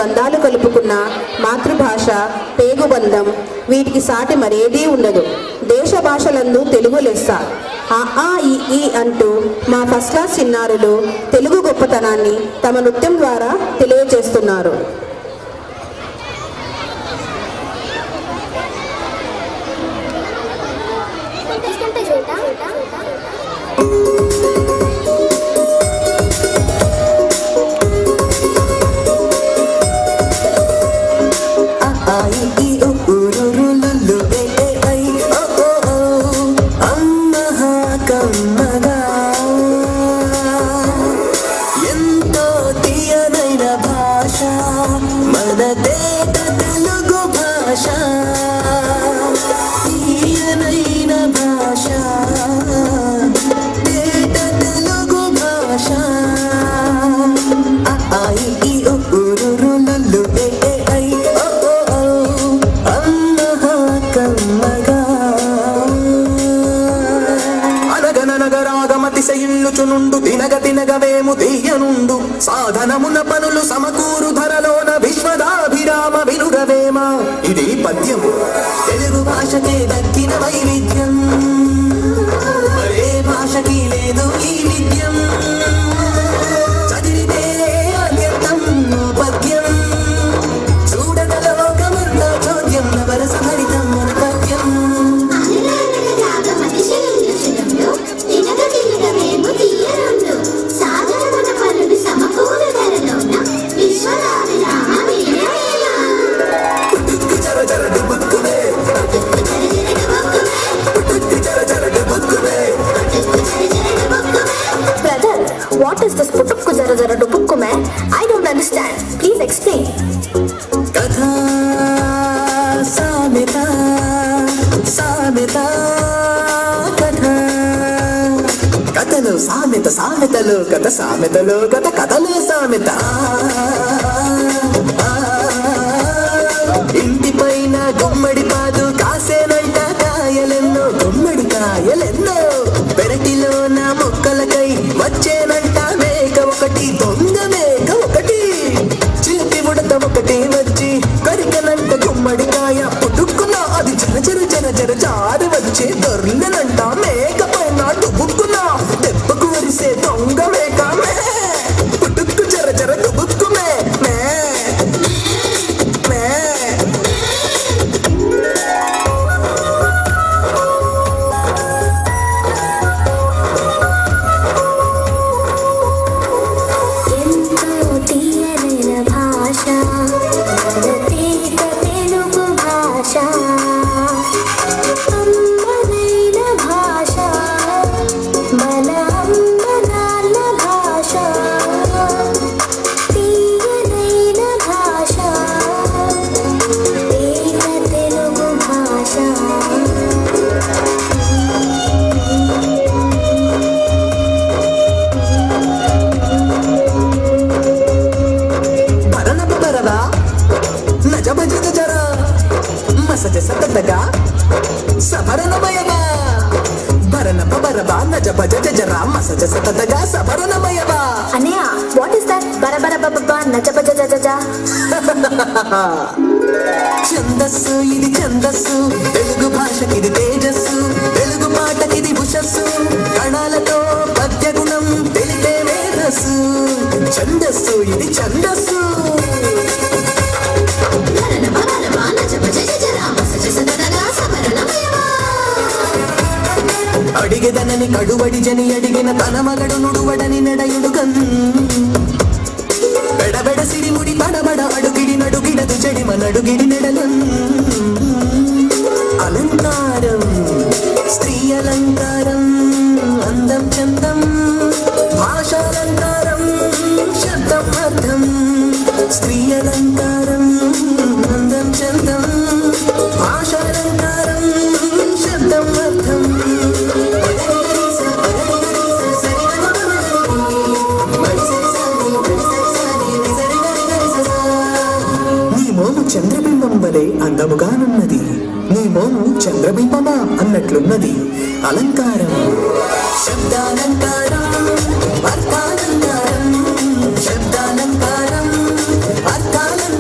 బంధాలు కలుపుకున్న మాతృభాష పేగుబంధం. వీటికి సాటి మరేదీ ఉండదు. దేశ భాషలందు తెలుగు లెస్స. ఆ ఈ అంటూ మా ఫస్ట్ క్లాస్ చిన్నారులు తెలుగు గొప్పతనాన్ని తమ నృత్యం ద్వారా తెలియజేస్తున్నారు. తినగవేము తీయనుండు సాధనమున పనులు సమకూరు ధరలోన విశ్వదాభిరామ వినురవేమ. ఇది పద్యం. తెలుగు భాషకే దక్కిన వైవిధ్యం, మరే భాషకి లేదు ఈ విద్యం. చదివితే అన్యర్థం పద్యం, చూడగలోకమన్న చోద్యం నవరస భరితం మన పద్యం. What is this putukku jara jara dupukku mein? I don't understand. Please explain. Katha samita samita katha. Kathalu samita samitalu katha samitalu katha kathalu samita. ఇంటి పైన గుమ్మడి పాదు కాసేనంట కాయలెన్నో, గుమ్మడి కాయలెన్నో. పెరటిలోన మొక్కలకై వచ్చేనంట మేక ఒకటి, దొంగ మేక ఒకటి. చిలిపి ఉడత ఒకటి వచ్చి కరికనంట గుమ్మడికాయ. పుట్టుకున్న అది జర జర జర జర జారి వచ్చే దొర్లనంట మేక పైన డుబుక్కున దెబ్బకు వరిసే దొంగ మేక. మే పుట్టుకు జర జర డుబుక్కు మే మే మే. Anaya, what is that? Bara bara baba ba naja baja jaja ja. ఛందస్సు ఇది ఛందస్సు, తెలుగు భాషకిది తేజస్సు, తెలుగు పాటకిది భుషస్సు. కణాలతో పద్యగుణం తెలిపే మేధస్సు. ఛందస్సు ఇది ఛందస్సు. అడిగెదనని కడువడి జని అడిగిన తన మగడు నుడువడని నడయుడుగన్. బెడబెడ సిరిముడి బడబడ అడుగిడి నడుగిడదు చెడిమ నడుగిడి నెడలన్. అలంకారం స్త్రీ అలంకారం, అందం చందం భాషాలంకారం, శబ్దం అర్థం. స్త్రీ అలంకారం అందం చందం భాషాలంకారం, శబ్దం అర్థం. చంద్రబింబం వలె అందముగానున్నది, నీ మోము చంద్రబింబమా అన్నట్లున్నది. అలంకారం శబ్దాలంకారం, అర్థాలంకారం, శబ్దాలంకారం, అర్థాలంకారం.